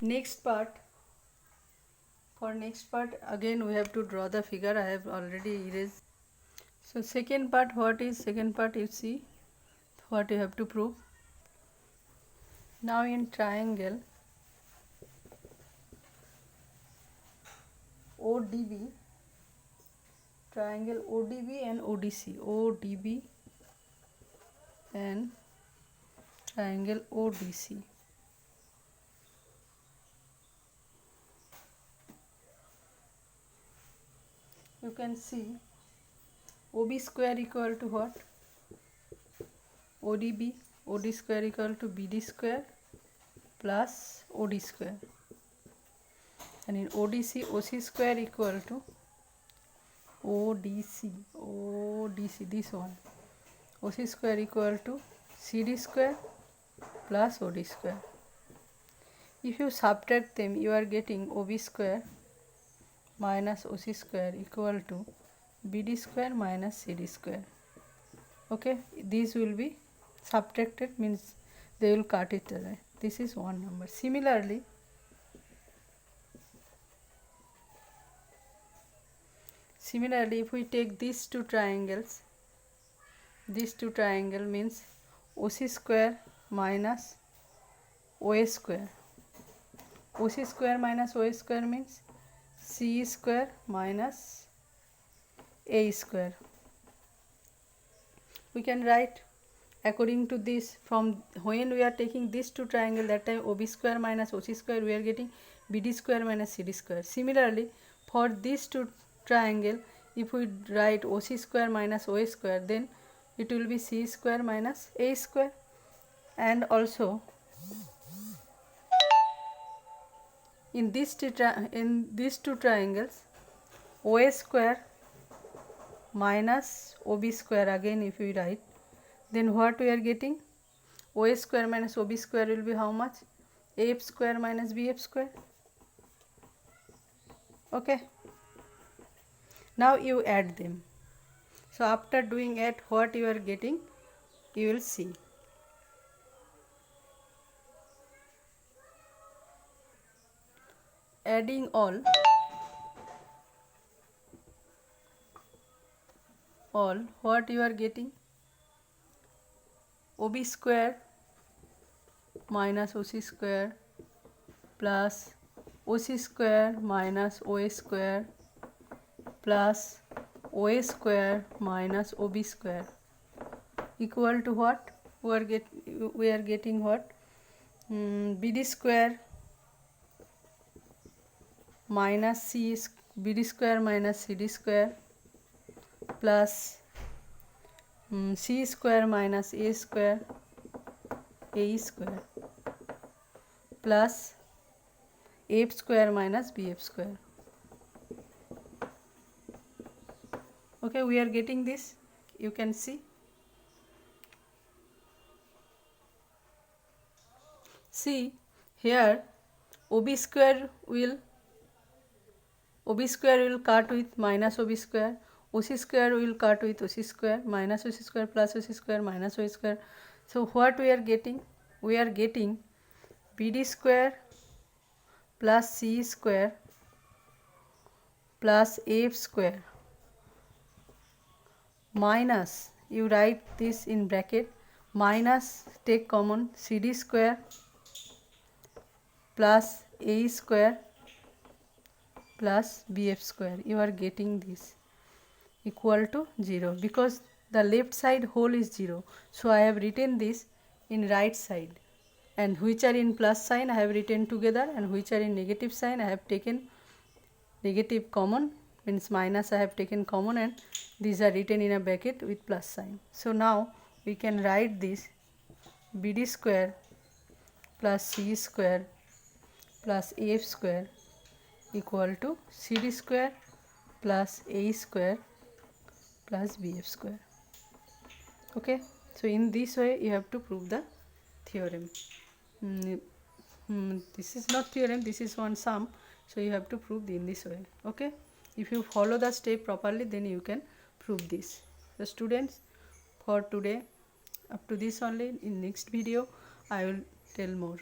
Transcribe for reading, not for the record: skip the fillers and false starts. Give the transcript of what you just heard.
Next part. For next part again we have to draw the figure. I have already erased. So second part, what is second part? You see what you have to prove. Now in triangle ODB, triangle ODB and ODC, ODB and triangle ODC. You can see OB square equal to what? ODB, OD square equal to BD square plus OD square, and in ODC, OC square equal to ODC, this one, OC square equal to CD square plus OD square. If you subtract them, you are getting OB square minus OC square equal to BD square minus CD square. Okay, these will be subtracted, means they will cut each other. This is one number. Similarly, if we take these two triangles, these two triangle means OC square minus OA square. OC square minus OA square means C square minus A square. We can write according to this, from when we are taking these two triangle, that time OB square minus OC square, we are getting BD square minus CD square. Similarly, for these two triangle, if we write OC square minus OA square, then it will be C square minus A square. And also in these two triangles, OA square minus OB square, again if we write, then what we are getting? OA square minus OB square will be how much? AF square minus BF square. Okay. Now you add them. So after doing add, what you are getting, you will see. Adding all, what you are getting? OB square minus OC square plus OC square minus OA square plus OA square minus OB square equal to what? We are getting what? BD square minus BD square minus CD square plus C square minus A square plus F square minus BF square. Okay, we are getting this. You can see. See here, OB square will cut with minus OB square. OC square will cut with OC square, minus OC square plus OC square minus OA square. So what we are getting? We are getting BD square plus C square plus F square minus, you write this in bracket, minus, take common, CD square plus A square plus BF square. You are getting this equal to 0, because the left side whole is 0. So I have written this in right side, and which are in plus sign I have written together, and which are in negative sign I have taken negative common, means minus I have taken common, and these are written in a bracket with plus sign. So now we can write this BD square plus C square plus AF square equal to CD square plus A square plus BF square. Okay, so in this way you have to prove the theorem. This is not theorem, this is one sum, so you have to prove in this way. Okay, if you follow the step properly, then you can prove this. So students, for today up to this only. In next video I will tell more.